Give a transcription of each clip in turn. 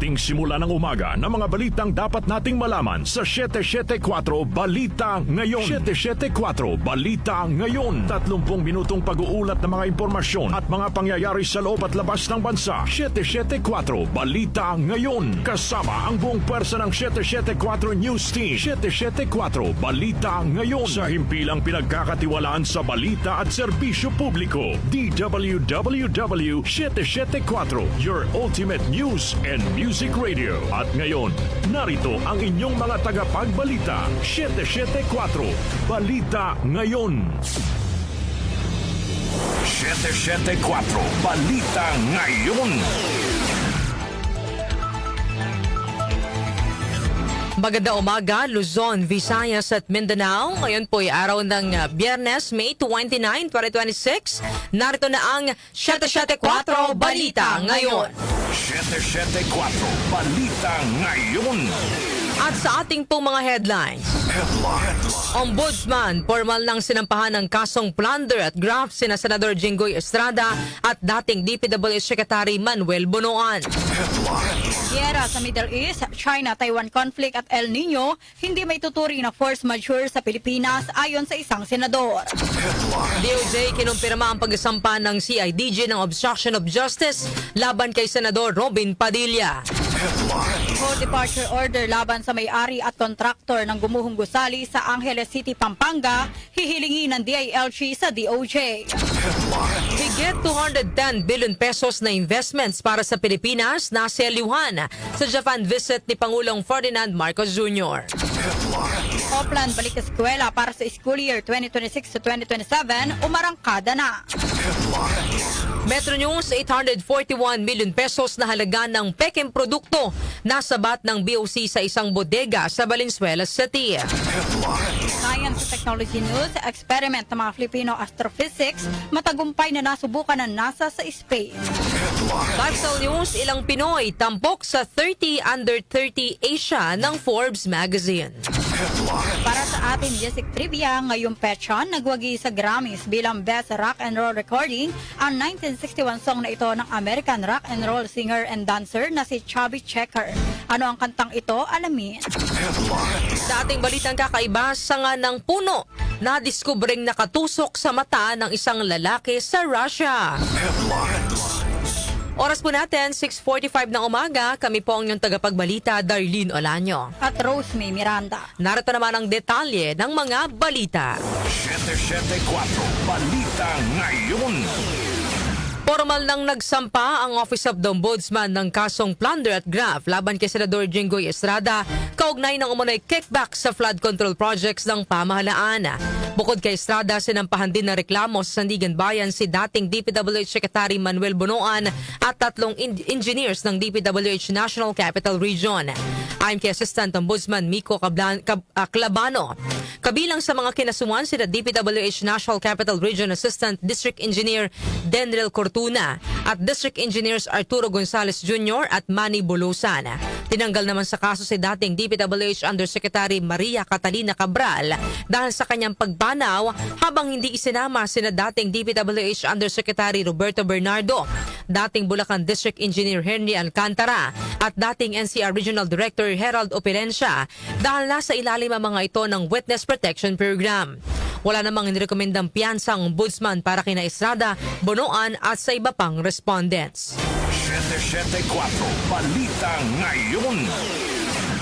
ating simula ng umaga ng mga balitang dapat nating malaman sa 774 Balita Ngayon. 774 Balita Ngayon. 30 minutong pag-uulat ng mga impormasyon at mga pangyayari sa loob at labas ng bansa. 774 Balita Ngayon. Kasama ang buong pwersa ng 774 News Team. 774 Balita Ngayon. Sa himpilang pinagkakatiwalaan sa balita at serbisyo publiko. DWWW 774, your ultimate news and music radio. At ngayon, narito ang inyong mga tagapagbalita. 774 Balita Ngayon. 774 Balita Ngayon. Maganda umaga, Luzon, Visayas at Mindanao. Ngayon po ay araw ng Biyernes, May 29, 2026. Narito na ang 774 Balita Ngayon. 774 Balita Ngayon. At sa ating pong mga headlines, Ombudsman, formal ng sinampahan ng kasong plunder at graft sina Senador Jinggoy Estrada at dating DPWH Secretary Manuel Bonoan. Giyera sa Middle East, China-Taiwan conflict at El Nino, hindi may tuturing na force majeure sa Pilipinas ayon sa isang senador. DOJ kinumpirma ang pagsampa ng CIDG ng obstruction of justice laban kay Senador Robin Padilla. Court departure order laban sa may-ari at kontraktor ng gumuhong gusali sa Angeles City, Pampanga, hihilingi ng DILG sa DOJ. Higit 210 billion pesos na investments para sa Pilipinas na selyuhan sa Japan visit ni Pangulong Ferdinand Marcos Jr. Oplan balik eskwela para sa school year 2026 to 2027, umarangkada na. Metro News, 841 million pesos na halaga ng peking produkto nasabat ng BOC sa isang bodega sa Valenzuela City. Science and Technology News, experiment ng mga Filipino astrophysics, matagumpay na nasubukan ng NASA sa space. Lifestyle News, ilang Pinoy tampok sa 30 under 30 Asia ng Forbes magazine. Para sa ating music trivia, ngayong petsa, nagwagi sa Grammys bilang Best Rock and Roll Recording ang 1961 song na ito ng American rock and roll singer and dancer na si Chubby Checker. Ano ang kantang ito? Alamin. Sa ating balitang kakaiba, sanga ng puno na diskubreng nakatusok sa mata ng isang lalaki sa Russia. Oras po natin, 6:45 ng umaga. Kami po ang inyong tagapagbalita, Darlene Olanyo. At Rose May Miranda. Narito naman ang detalye ng mga balita. 774 Balita Ngayon. Formal nang nagsampa ang Office of the Ombudsman ng kasong plunder at graft laban kay Senador Jinggoy Estrada kaugnay ng umunoy kickback sa flood control projects ng pamahalaan. Bukod kay Estrada, sinampahan din na reklamo sa Sandigan Bayan si dating DPWH Secretary Manuel Bonoan at tatlong engineers ng DPWH National Capital Region. Ayon kay Assistant Ombudsman Miko Clabano, kabilang sa mga kinasuhan sina DPWH National Capital Region Assistant District Engineer Denrel Cortuna at District Engineers Arturo Gonzales Jr. at Manny Bolosan. Tinanggal naman sa kaso si dating DPWH Undersecretary Maria Catalina Cabral dahil sa kanyang pagbanaw habang hindi isinama sina dating DPWH Undersecretary Roberto Bernardo, dating Bulacan District Engineer Henry Alcantara at dating NCR Regional Director Herald Operencia dahil nasa ilalim ang mga ito ng Witness Protection Program. Wala namang inirekomendang piyansa ang ombudsman para kina Estrada, Bonoan at sa iba pang respondents. 774 Balita Ngayon.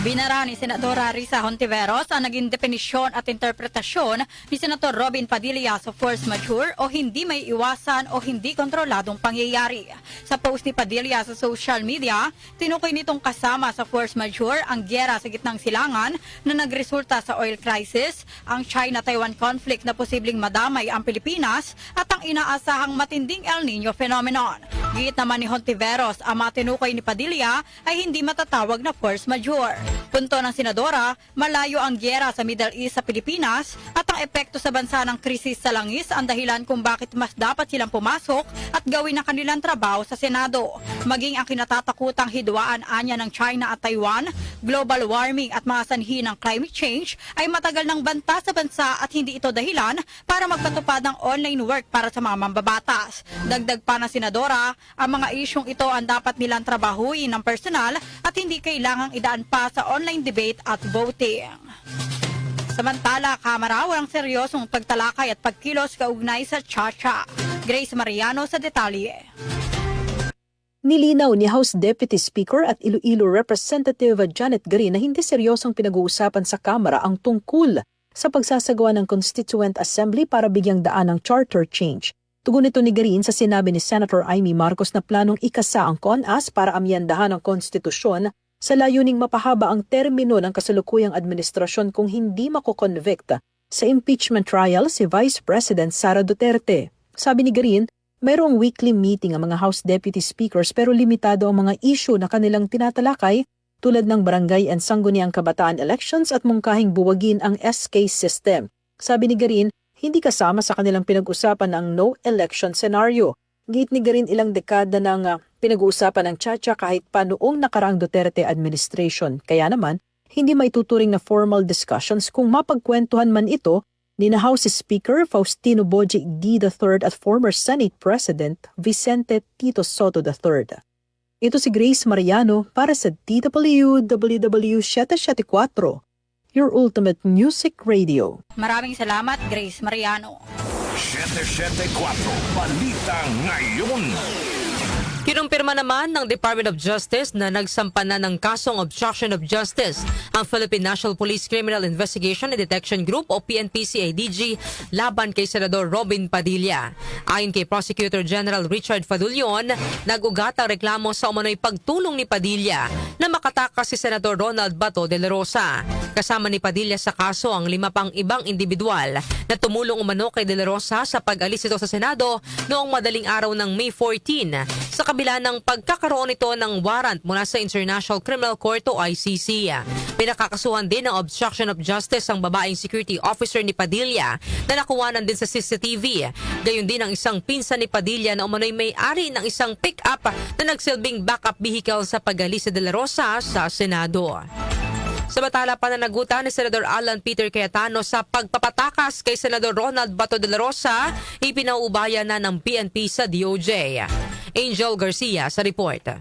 Binara ni Senadora Risa Hontiveros ang naging definisyon at interpretasyon ni Senator Robin Padilla sa force majeure o hindi may iwasan o hindi kontroladong pangyayari. Sa post ni Padilla sa social media, tinukoy nitong kasama sa force majeure ang giyera sa gitnang silangan na nagresulta sa oil crisis, ang China-Taiwan conflict na posibleng madamay ang Pilipinas at ang inaasahang matinding El Nino phenomenon. Git naman ni Hontiveros, ang matinukoy ni Padilla ay hindi matatawag na force majeure. Punto ng senadora, malayo ang gyera sa Middle East sa Pilipinas at ang epekto sa bansa ng krisis sa langis ang dahilan kung bakit mas dapat silang pumasok at gawin ang kanilang trabaho sa Senado. Maging ang kinatatakutang hidwaan anya ng China at Taiwan, global warming at mga sanhi ng climate change ay matagal ng banta sa bansa at hindi ito dahilan para magpatupad ng online work para sa mga mambabatas. Dagdag pa ng senadora, ang mga isyong ito ang dapat nilang trabahuin ng personal at hindi kailangang idaan pa sa online debate at voting. Samantala, Kamara, walang seryosong pagtalakay at pagkilos kaugnay sa Chacha. Grace Mariano sa detalye. Nilinaw ni House Deputy Speaker at Iloilo Representative Janet Garin na hindi seryosong pinag-uusapan sa Kamara ang tungkol sa pagsasagawa ng Constituent Assembly para bigyang daan ng charter change. Tugon ito ni Garin sa sinabi ni Senator Amy Marcos na planong ikasa ang CONAS para amyendahan ang konstitusyon sa layuning mapahaba ang termino ng kasalukuyang administrasyon kung hindi makokonvict sa impeachment trial si Vice President Sara Duterte. Sabi ni Garin, mayroong weekly meeting ang mga House Deputy Speakers pero limitado ang mga issue na kanilang tinatalakay tulad ng barangay and sangguniang kabataan elections at mungkahing buwagin ang SK system. Sabi ni Garin, hindi kasama sa kanilang pinag-usapan ang no election scenario. Git ni Garin ilang dekada ng pinag-uusapan ng Chacha kahit pa noong nakaraang Duterte administration. Kaya naman, hindi maituturing na formal discussions kung mapagkwentuhan man ito ni na House Speaker Faustino Boji D. III at former Senate President Vicente Tito Soto III. Ito si Grace Mariano para sa DWWW 774, your ultimate music radio. Maraming salamat, Grace Mariano. 774 Balita Ngayon. Kinumpirma naman ng Department of Justice na nagsampa na ng kasong obstruction of justice ang Philippine National Police Criminal Investigation and Detection Group o PNP-CIDG laban kay Senador Robin Padilla. Ayon kay Prosecutor General Richard Fadulyon, nag-ugat ang reklamo sa umano'y pagtulong ni Padilla na makatakas si Senador Ronald Bato de la Rosa. Kasama ni Padilla sa kaso ang 5 pang ibang individual na tumulong umano kay de la Rosa sa pag-alis ito sa Senado noong madaling araw ng May 14 sa kabila ng pagkakaroon nito ng warrant mula sa International Criminal Court o ICC. Pinakakasuhan din ng obstruction of justice ang babaeng security officer ni Padilla na nakuwanan din sa CCTV. Gayon din ang isang pinsan ni Padilla na umano'y may-ari ng isang pick-up na nagsilbing backup vehicle sa pag-alis ni de la Rosa sa Senado. Samantala, pananagutan ni Senador Alan Peter Cayetano sa pagpapatakas kay Senador Ronald Bato de la Rosa, ipinauubaya na ng PNP sa DOJ. Angel Garcia sa report.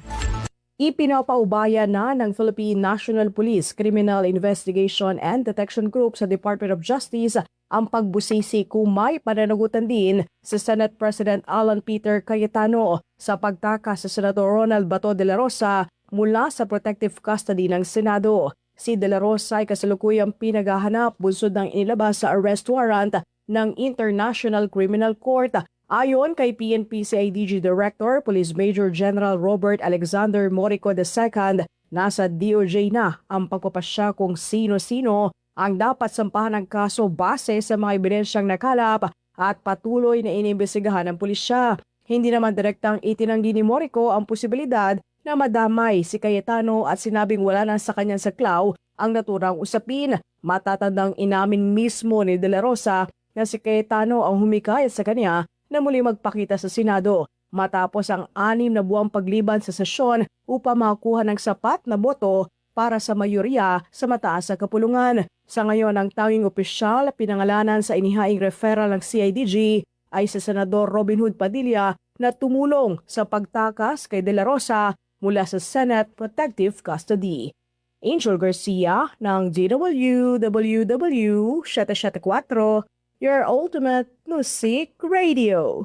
Ipinapaubaya na ng Philippine National Police Criminal Investigation and Detection Group sa Department of Justice ang pagbusisi kung may pananagutan din sa Senate President Alan Peter Cayetano sa pagtakas sa Senador Ronald Bato de la Rosa mula sa protective custody ng Senado. Si de la Rosa ay kasalukuyang pinaghahanap bunsod ng inilabas sa arrest warrant ng International Criminal Court. Ayon kay PNP-CIDG Director, Police Major General Robert Alexander Morico II, nasa DOJ na ang pagpapasya kung sino-sino ang dapat sampahan ng kaso base sa mga ebidensyang nakalap at patuloy na inimbestigahan ng pulisya. Hindi naman direktang itinanggi ni Morico ang posibilidad na madamay si Cayetano at sinabing wala na sa kanyang saklaw ang naturang usapin. Matatandang inamin mismo ni De La Rosa na si Cayetano ang humikayat sa kanya na muli magpakita sa Senado matapos ang 6 na buwang pagliban sa sesyon upang makakuha ng sapat na boto para sa mayoriya sa mataas na kapulungan. Sa ngayon, ang tanging opisyal pinangalanan sa inihaing referral ng CIDG ay si Senador Robin Hood Padilla na tumulong sa pagtakas kay De La Rosa mula sa Senate Protective Custody. Angel Garcia ng DWWW 774, your ultimate music radio.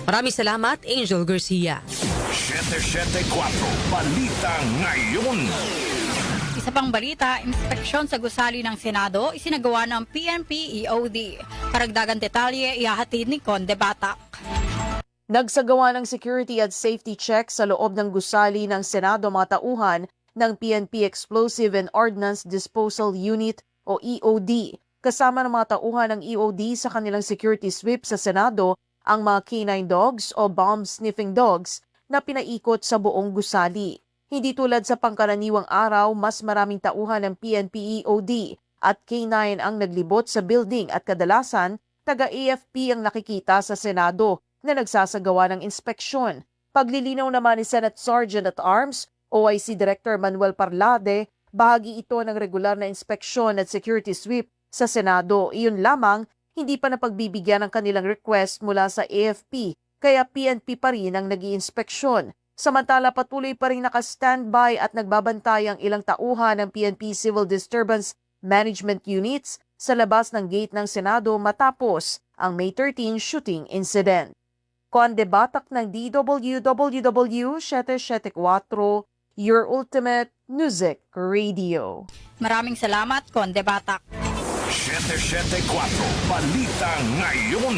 Maraming salamat, Angel Garcia. 774 Balita Ngayon. Isa pang balita, inspeksyon sa gusali ng Senado isinagawa ng PNP EOD. Karagdagan detalye ihahatid ni Conde Batak. Nagsagawa ng security at safety check sa loob ng gusali ng Senado mga tauhan ng PNP Explosive and Ordnance Disposal Unit o EOD. Kasama ng mga tauhan ng EOD sa kanilang security sweep sa Senado ang mga canine dogs o bomb-sniffing dogs na pinaikot sa buong gusali. Hindi tulad sa pangkaraniwang araw, mas maraming tauhan ng PNP-EOD at K9 ang naglibot sa building at kadalasan, taga-AFP ang nakikita sa Senado na nagsasagawa ng inspeksyon. Paglilinaw naman ni Senate Sergeant at Arms, OIC Director Manuel Parlade, bahagi ito ng regular na inspeksyon at security sweep sa Senado. Iyon lamang, hindi pa napagbibigyan ng kanilang request mula sa AFP, kaya PNP pa rin ang nag-iinspeksyon. Samantala patuloy pa rin naka-standby at nagbabantay ang ilang tauhan ng PNP Civil Disturbance Management Units sa labas ng gate ng Senado matapos ang May 13 shooting incident. Conde Batak ng DWWW 774, Your Ultimate Music Radio. Maraming salamat, Conde Batak. 774 Balita Ngayon.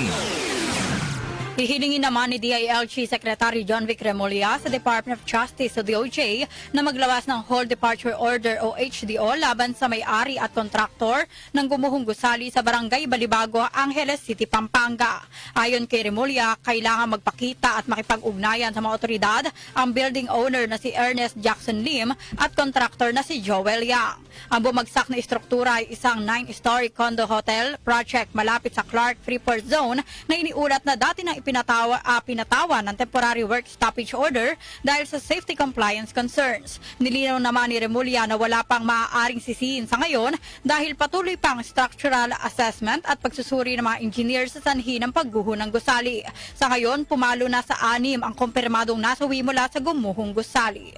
Hihilingin naman ni DILG Secretary John Vic Remulla sa Department of Justice o DOJ na maglawas ng Hold Departure Order o HDO laban sa may-ari at kontraktor ng gumuhong gusali sa Barangay Balibago, Angeles City, Pampanga. Ayon kay Remulla, kailangan magpakita at makipag-ugnayan sa mga otoridad ang building owner na si Ernest Jackson Lim at kontraktor na si Joel Yang. Ang bumagsak na istruktura ay isang 9-story condo hotel project malapit sa Clark Freeport Zone na iniulat na dati nang pinatawan ng temporary work stoppage order dahil sa safety compliance concerns. Nilinaw naman ni Remulla na wala pang maaaring sisihin sa ngayon dahil patuloy pang structural assessment at pagsusuri ng mga engineer sa sanhi ng pagguho ng gusali. Sa ngayon, pumalo na sa 6 ang kumpirmadong nasawi mula sa gumuhong gusali.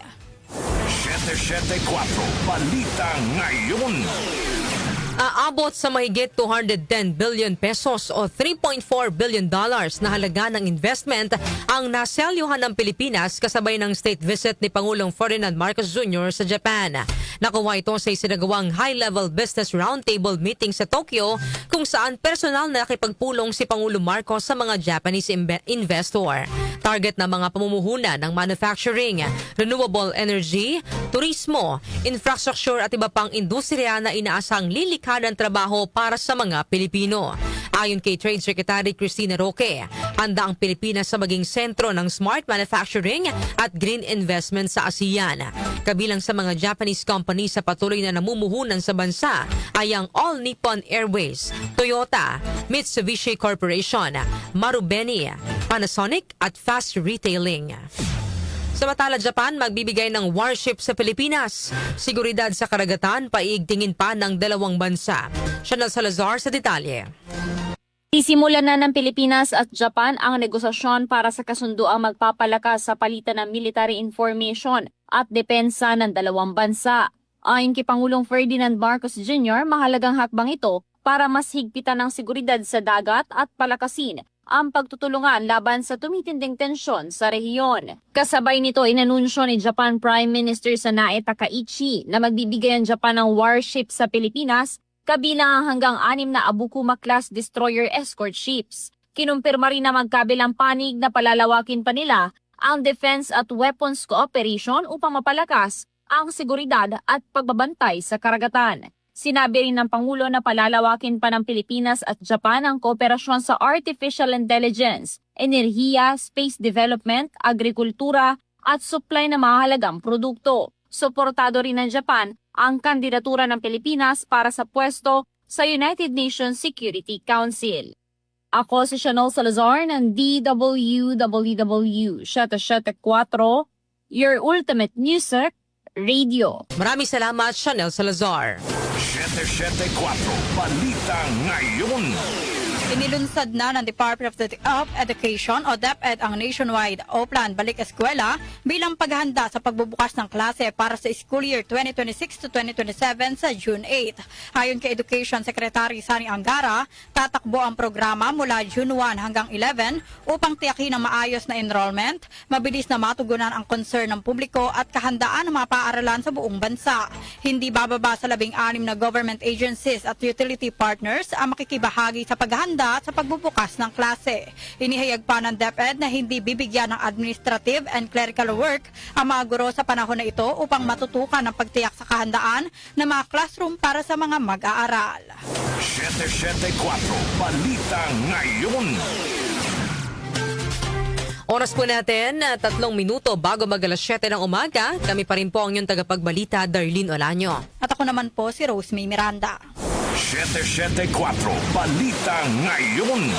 774 Balita Ngayon. Aabot sa mahigit 210 billion pesos o $3.4 billion na halaga ng investment ang naselyuhan ng Pilipinas kasabay ng state visit ni Pangulong Ferdinand Marcos Jr. sa Japan. Nakuha ito sa isinagawang high-level business roundtable meeting sa Tokyo kung saan personal na nakipagpulong si Pangulong Marcos sa mga Japanese investor. Target na mga pamumuhunan ng manufacturing, renewable energy, turismo, infrastructure at iba pang industriya na inaasang lilikha ng trabaho para sa mga Pilipino. Ayon kay Trade Secretary Cristina Roque, handa ang Pilipinas sa maging sentro ng smart manufacturing at green investment sa ASEAN. Kabilang sa mga Japanese companies sa patuloy na namumuhunan sa bansa ay ang All Nippon Airways, Toyota, Mitsubishi Corporation, Marubeni, Panasonic at Fast Retailing. Samantala, Japan magbibigay ng warship sa Pilipinas. Seguridad sa karagatan, paigtingin pa ng dalawang bansa. Chanel Salazar sa detalye. Isimulan na ng Pilipinas at Japan ang negosasyon para sa kasunduang magpapalakas sa palitan ng military information at depensa ng dalawang bansa. Ayon kay Pangulong Ferdinand Marcos Jr., mahalagang hakbang ito para mas higpitan ang seguridad sa dagat at palakasin ang pagtutulungan laban sa tumitinding tensyon sa rehiyon. Kasabay nito, inanunsyo ni Japan Prime Minister Sanae Takaichi na magbibigay ang Japan ng warship sa Pilipinas, kabilang ang hanggang 6 na Abukuma-class destroyer escort ships. Kinumpirma rin na magkabilang panig na palalawakin pa nila ang defense at weapons cooperation upang mapalakas ang seguridad at pagbabantay sa karagatan. Sinabi rin ng Pangulo na palalawakin pa ng Pilipinas at Japan ang kooperasyon sa artificial intelligence, enerhiya, space development, agrikultura at supply ng mahalagang produkto. Suportado rin ng Japan ang kandidatura ng Pilipinas para sa pwesto sa United Nations Security Council. Ako si Chanel Salazar ng DWWW 774, Your Ultimate Music Radio. Maraming salamat, Chanel Salazar. 774 Balita Ngayon. Inilunsad na ng Department of Education o DepEd ang nationwide o Plan Balik Eskwela bilang paghahanda sa pagbubukas ng klase para sa school year 2026 to 2027 sa June 8. Ayon kay Education Secretary Sani Angara, tatakbo ang programa mula June 1 hanggang 11 upang tiyakin ang maayos na enrollment, mabilis na matugunan ang concern ng publiko at kahandaan ng mga paaralan sa buong bansa. Hindi bababa sa 16 na government agencies at utility partners ang makikibahagi sa paghahanda sa pagbubukas ng klase. Inihayag pa ng DepEd na hindi bibigyan ng administrative and clerical work ang mga guro sa panahon na ito upang matutukan ang pagtiyak sa kahandaan ng mga classroom para sa mga mag-aaral. 774 Balita Ngayon. Oras po natin, 3 minuto bago mag-alas 7 ng umaga. Kami pa rin po ang inyong tagapagbalita, Darlene Olanyo. At ako naman po si Rosemary Miranda. 774 Balita Ngayon.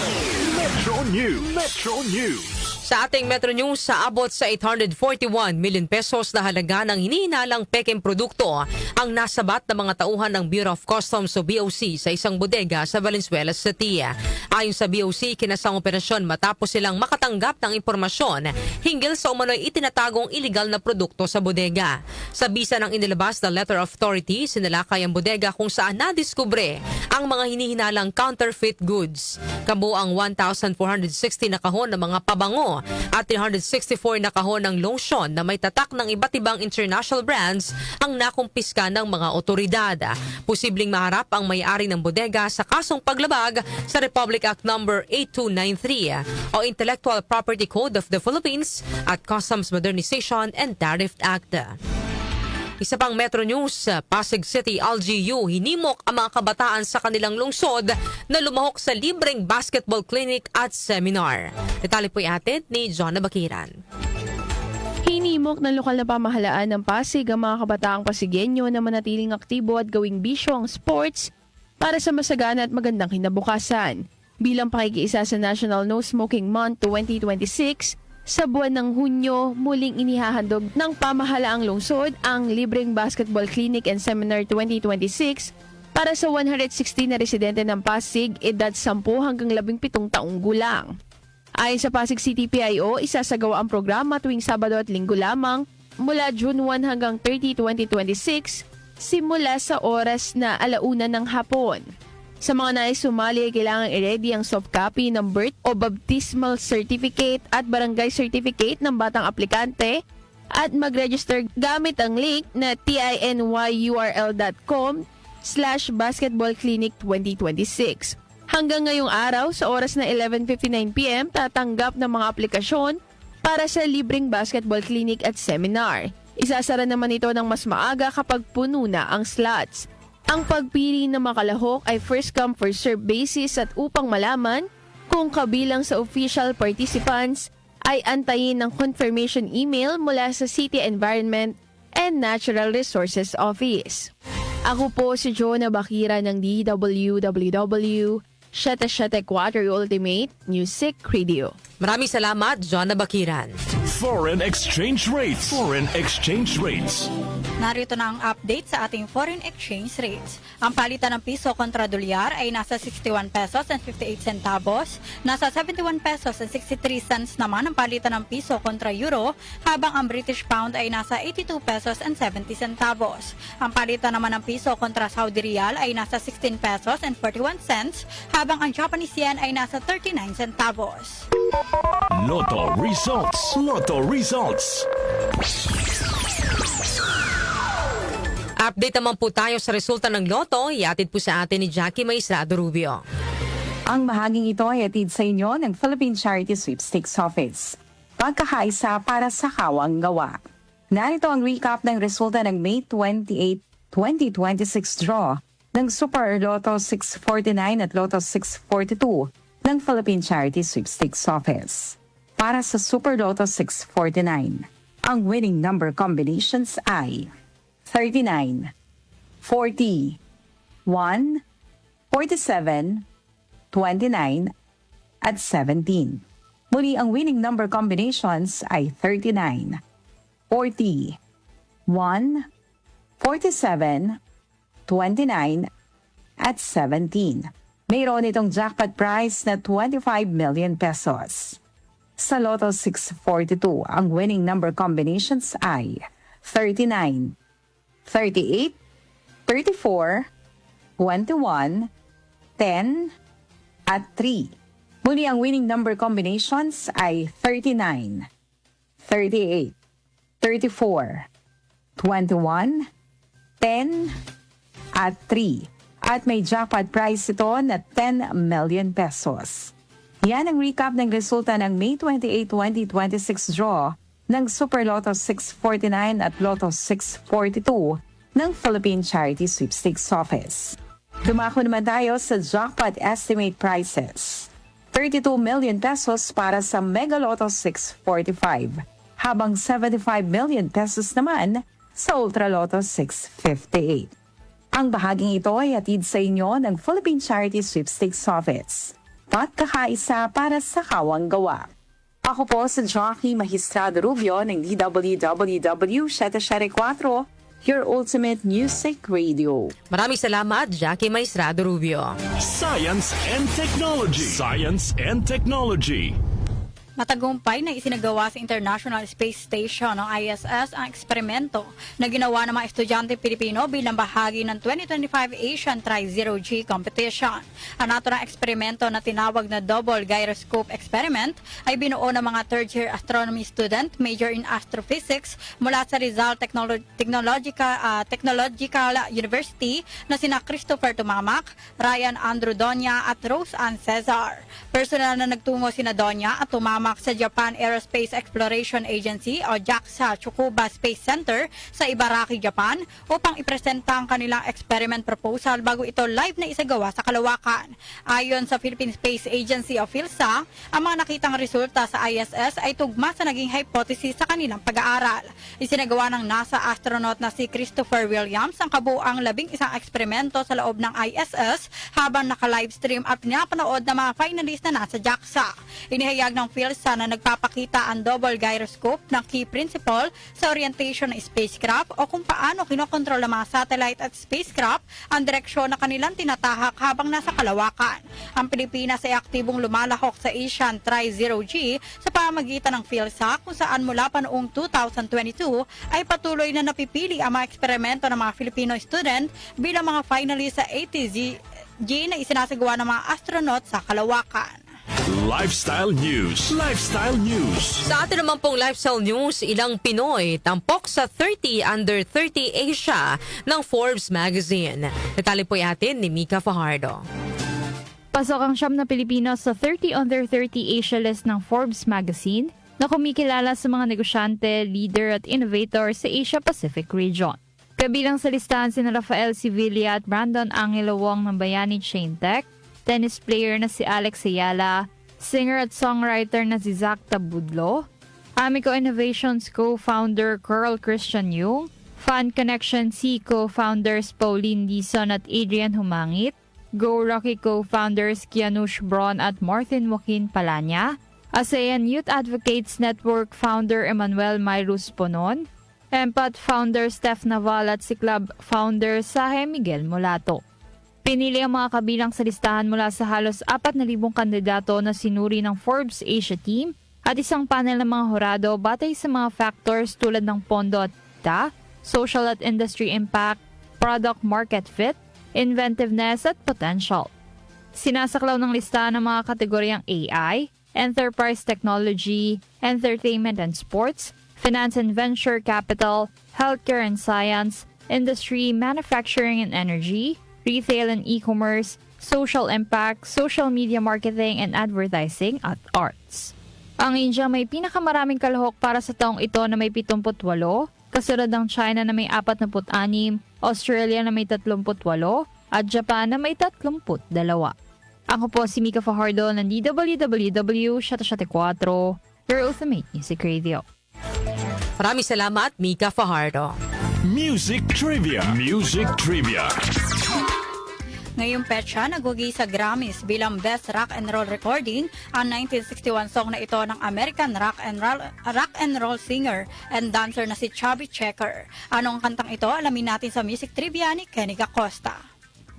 Metro News. Metro News. Sa ating Metro News, saabot sa 841 million pesos na halaga ng hinihinalang peking produkto ang nasabat ng mga tauhan ng Bureau of Customs o BOC sa isang bodega sa Valenzuela City. Ayon sa BOC, kinasang operasyon matapos silang makatanggap ng impormasyon hinggil sa umano'y itinatagong iligal na produkto sa bodega. Sa bisa ng inilabas na letter of authority, sinalakay ang bodega kung saan nadiskubre ang mga hinihinalang counterfeit goods. Kabuang 1,460 na kahon ng mga pabango at 364 na kahon ng lotion na may tatak ng iba't ibang international brands ang nakumpiska ng mga otoridad. Posibleng maharap ang may-ari ng bodega sa kasong paglabag sa Republic Act No. 8293 o Intellectual Property Code of the Philippines at Customs Modernization and Tariff Act. Isa pang Metro News, Pasig City LGU hinimok ang mga kabataan sa kanilang lungsod na lumahok sa libreng basketball clinic at seminar. Detalye po ihatid ni John Nabakiran. Hinimok ng lokal na pamahalaan ng Pasig ang mga kabataang Pasigueño na manatiling aktibo at gawing bisyo ang sports para sa masagana at magandang kinabukasan. Bilang pakikiisa sa National No Smoking Month 2026, sa buwan ng Hunyo, muling inihahandog ng pamahalaang lungsod ang libreng basketball clinic and seminar 2026 para sa 116 na residente ng Pasig, edad 10 hanggang 17 taong gulang. Ayon sa Pasig City PIO, isasagawa ang programa tuwing Sabado at Linggo lamang mula June 1 hanggang 30, 2026, simula sa oras na 1:00 ng hapon. Sa mga nais sumali ay kailangan i-ready ang soft copy ng birth o baptismal certificate at barangay certificate ng batang aplikante at mag-register gamit ang link na tinyurl.com/basketballclinic2026. Hanggang ngayong araw sa oras na 11:59 PM tatanggap ng mga aplikasyon para sa libreng basketball clinic at seminar. Isasara naman ito ng mas maaga kapag puno na ang slots. Ang pagpili ng makalahok ay first come first serve basis at upang malaman kung kabilang sa official participants ay antayin ng confirmation email mula sa City Environment and Natural Resources Office. Ako po si Jonah Bakira ng DWWW 774 Ultimate Music Radio. Maraming salamat, John Nabakiran. Foreign exchange rates. Foreign exchange rates. Narito na ang update sa ating foreign exchange rates. Ang palitan ng piso kontra dolyar ay nasa 61 pesos and 58 centavos, nasa 71 pesos and 63 cents naman ang palitan ng piso kontra euro, habang ang British pound ay nasa 82 pesos and 70 centavos. Ang palitan naman ng piso kontra Saudi Riyal ay nasa 16 pesos and 41 cents, habang ang Japanese yen ay nasa 39 centavos. Lotto results. Lotto results. Update naman po tayo sa resulta ng Lotto. Iatid po sa atin ni Jackie Maestrado Rubio. Ang bahaging ito ay atid sa inyo ng Philippine Charity Sweepstakes Office. Pagkakaisa para sa kawang gawa. Narito ang recap ng resulta ng May 28, 2026 draw ng Super Lotto 649 at Lotto 642 ng Philippine Charity Sweepstakes Office. Para sa Super Lotto 649, ang winning number combinations ay 39, 40, 1, 47, 29, at 17. Muli ang winning number combinations ay 39, 40, 1, 47, 29, at 17. Mayroon itong jackpot prize na 25 million pesos. Sa Lotto 642, ang winning number combinations ay 39, 38, 34, 21, 10, at 3. Muli ang winning number combinations ay 39, 38, 34, 21, 10, at 3. At may jackpot prize ito na 10 million pesos. Yan ang recap ng resulta ng May 28, 2026 draw ng Super Lotto 649 at Lotto 642 ng Philippine Charity Sweepstakes Office. Dumako naman tayo sa jackpot estimate prices. 32 million pesos para sa Mega Lotto 645, habang 75 million pesos naman sa Ultra Lotto 658. Ang bahaging ito ay hatid sa inyo ng Philippine Charity Sweepstakes Office. Pagkakaisa para sa kawang gawa. Ako po si Jockey Magistrado Rubio ng DWWW 774, your ultimate music radio. Maraming salamat, Jackie Maestrado Rubio. Science and Technology. Science and Technology. Matagumpay na isinagawa sa International Space Station ng ISS ang eksperimento na ginawa ng mga estudyante Pilipino bilang bahagi ng 2025 Asian Tri-Zero-G Competition. Ang naturang eksperimento na tinawag na Double Gyroscope Experiment ay binuo ng mga third-year astronomy student major in astrophysics mula sa Rizal Technological University na sina Christopher Tumamak, Ryan Andrew Donya at Rose Ann Cesar. Personal na nagtungo sina Donya at Tumamak sa Japan Aerospace Exploration Agency o JAXA Tsukuba Space Center sa Ibaraki, Japan upang ipresenta ang kanilang experiment proposal bago ito live na isagawa sa kalawakan. Ayon sa Philippine Space Agency o PhilSA, ang mga nakitang resulta sa ISS ay tugma sa naging hypothesis sa kanilang pag-aaral. Isinagawa ng NASA astronaut na si Christopher Williams ang kabuuang 11 eksperimento sa loob ng ISS habang naka-livestream at pinapanood ng mga finalist na nasa JAXA. Inihayag ng PhilSA na nagpapakita ang double gyroscope ng key principle sa orientation ng spacecraft o kung paano kinokontrol ng mga satellite at spacecraft ang direksyon na kanilang tinatahak habang nasa kalawakan. Ang Pilipinas ay aktibong lumalahok sa Asian Tri-Zero-G sa pamamagitan ng PhilSA kung saan mula pa noong 2022 ay patuloy na napipili ang mga eksperimento ng mga Filipino student bilang mga finalist sa ATZ na isinasagawa ng mga astronaut sa kalawakan. Lifestyle News. Lifestyle News. Sa atin naman pong lifestyle news, ilang Pinoy tampok sa 30 under 30 Asia ng Forbes magazine. Detalye po atin ni Mika Fajardo. Pasok ang siyam na Pilipino sa 30 under 30 Asia list ng Forbes magazine na kumikilala sa mga negosyante, leader at innovator sa Asia-Pacific region. Kabilang sa listahan sina Rafael Sevilla at Brandon Angelo Wong ng Bayani Chain Tech, tennis player na si Alex Ayala, singer at songwriter na si Zach Tabudlo, Amico Innovations co-founder Carl Christian Yung, Fan Connection C co-founders Pauline Dizon at Adrian Humangit, Go Rocky co-founders Kianush Braun at Martin Joaquin Palanya, ASEAN Youth Advocates Network founder Emmanuel Mayrus Ponon, Empat founder Steph Naval at si Club founder Sahe Miguel Mulato. Pinili ang mga kabilang sa listahan mula sa halos 4,000 kandidato na sinuri ng Forbes Asia team at isang panel ng mga hurado batay sa mga factors tulad ng pondo at kita, social at industry impact, product market fit, inventiveness at potential. Sinasaklaw ng listahan ng mga kategoryang AI, enterprise technology, entertainment and sports, finance and venture capital, healthcare and science, industry, manufacturing and energy, retail and e-commerce, social impact, social media marketing and advertising at arts. Ang India may pinakamaraming kalahok para sa taong ito na may 78, kasunod ng China na may 46, Australia na may 38 at Japan na may 32. Ako po si Mika Fajardo ng DWWW 774, your ultimate music radio. Maraming salamat, Mika Fajardo. Music Trivia. Music Trivia. Ngayong petsa, nagwagi sa Grammys bilang Best Rock and Roll Recording ang 1961 song na ito ng American rock and roll singer and dancer na si Chubby Checker. Anong kantang ito? Alamin natin sa Music Trivia ni Kenny Acosta.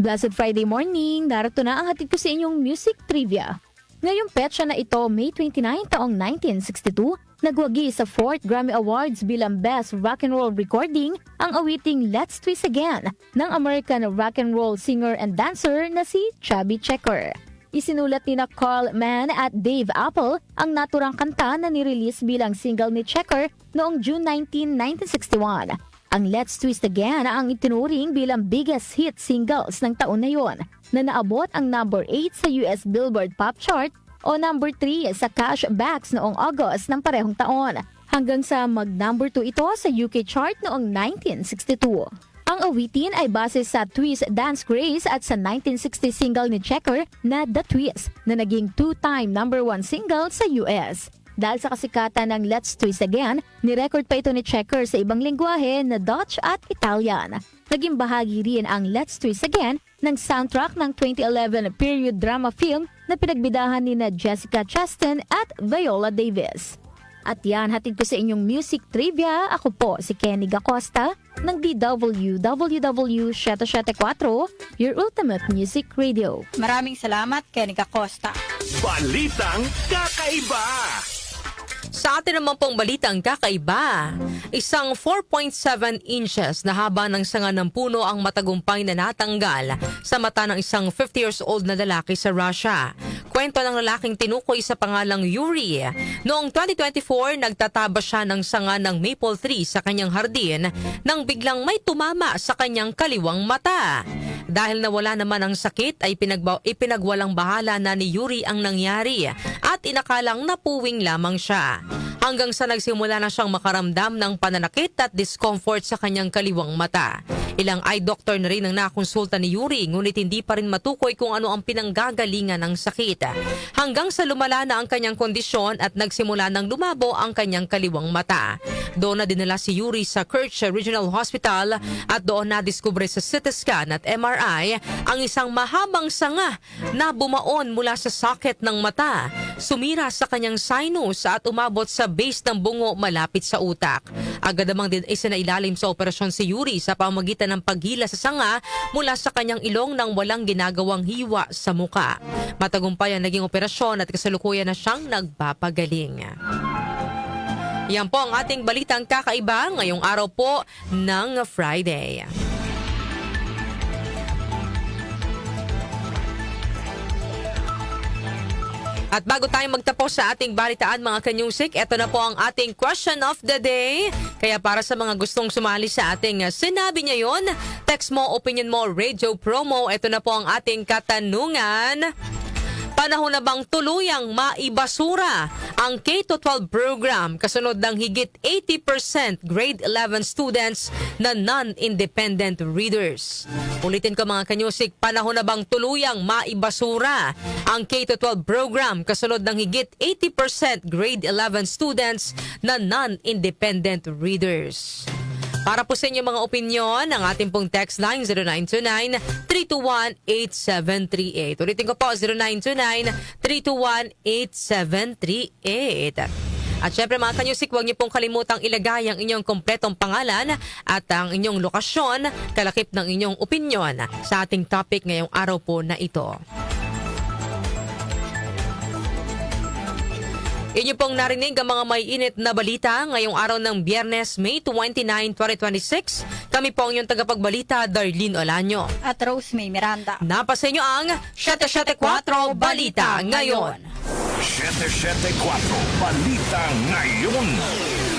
Blessed Friday morning, narito na ang hatid ko sa inyong Music Trivia. Ngayong petsa na ito, May 29 taong 1962, nagwagi sa 4th Grammy Awards bilang Best Rock and Roll Recording ang awiting Let's Twist Again ng American rock and roll singer and dancer na si Chubby Checker. Isinulat ni Carl Mann at Dave Apple ang naturang kanta na nirelease bilang single ni Checker noong June 19, 1961. Ang Let's Twist Again ang itinuring bilang biggest hit singles ng taon na yon na naabot ang number 8 sa US Billboard Pop Chart o number 3 sa Cash Box noong August ng parehong taon, hanggang sa mag-number 2 ito sa UK chart noong 1962. Ang awitin ay base sa Twist Dance Craze at sa 1960 single ni Checker na The Twist na naging 2-time #1 single sa US. Dahil sa kasikatan ng Let's Twist Again, nirecord pa ito ni Checker sa ibang lengguwahe na Dutch at Italian. Naging bahagi rin ang Let's Twist Again ng soundtrack ng 2011 period drama film na pinagbidahan ni na Jessica Chastain at Viola Davis. At yan, hatid ko sa inyong music trivia. Ako po si Kenny Gacosta ng DWWW 774, your ultimate music radio. Maraming salamat, Kenny Costa. Balitang kakaiba. Sa atin naman pong balitang kakaiba, isang 4.7 inches na haba ng sanga ng puno ang matagumpay na natanggal sa mata ng isang 50 years old na lalaki sa Russia. Kwento ng lalaking tinukoy sa pangalang Yuri. Noong 2024, nagtataba siya ng sanga ng maple tree sa kanyang hardin nang biglang may tumama sa kanyang kaliwang mata. Dahil nawala naman ang sakit ay ipinagwalang bahala na ni Yuri ang nangyari at inakalang napuwing lamang siya. Hanggang sa nagsimula na siyang makaramdam ng pananakit at discomfort sa kanyang kaliwang mata. Ilang eye doctor na rin ang nakonsulta ni Yuri ngunit hindi pa rin matukoy kung ano ang pinanggagalingan ng sakit. Hanggang sa lumala na ang kanyang kondisyon at nagsimula ng lumabo ang kanyang kaliwang mata. Doon na dinala si Yuri sa Kerch Regional Hospital at doon nadiskubre sa CT scan at MRI ang isang mahabang sanga na bumaon mula sa socket ng mata. Sumira sa kanyang sinus at umabot sa base ng bungo malapit sa utak. Agad namang isinailalim sa operasyon si Yuri sa pamamagitan ng paghila sa sanga mula sa kanyang ilong nang walang ginagawang hiwa sa muka. Matagumpay ang naging operasyon at kasalukuyan na siyang nagpapagaling. Yan po ang ating balitang kakaiba ngayong araw po ng Friday. At bago tayo magtapos sa ating balitaan mga kanyusik, ito na po ang ating question of the day. Kaya para sa mga gustong sumali sa ating sinabi niya yon, text mo, opinion mo, radio promo, ito na po ang ating katanungan. Panahon na bang tuluyang maibasura ang K-12 program kasunod ng higit 80% grade 11 students na non-independent readers? Ulitin ko mga kanyusik, panahon na bang tuluyang maibasura ang K-12 program kasunod ng higit 80% grade 11 students na non-independent readers? Para po sa inyong mga opinyon, ang ating pong text line 0929-321-8738. Ulitin ko po, 0929-321-8738. At syempre mga kanyusik, huwag niyo pong kalimutang ilagay ang inyong kompletong pangalan at ang inyong lokasyon, kalakip ng inyong opinyon sa ating topic ngayong araw po na ito. Inyo pong narinig ang mga may init na balita ngayong araw ng Biyernes, May 29, 2026. Kami po ang inyong tagapagbalita, Darlene Olanyo. At Rose May Miranda. Napasa inyo ang 774 Balita Ngayon. 774 Balita Ngayon.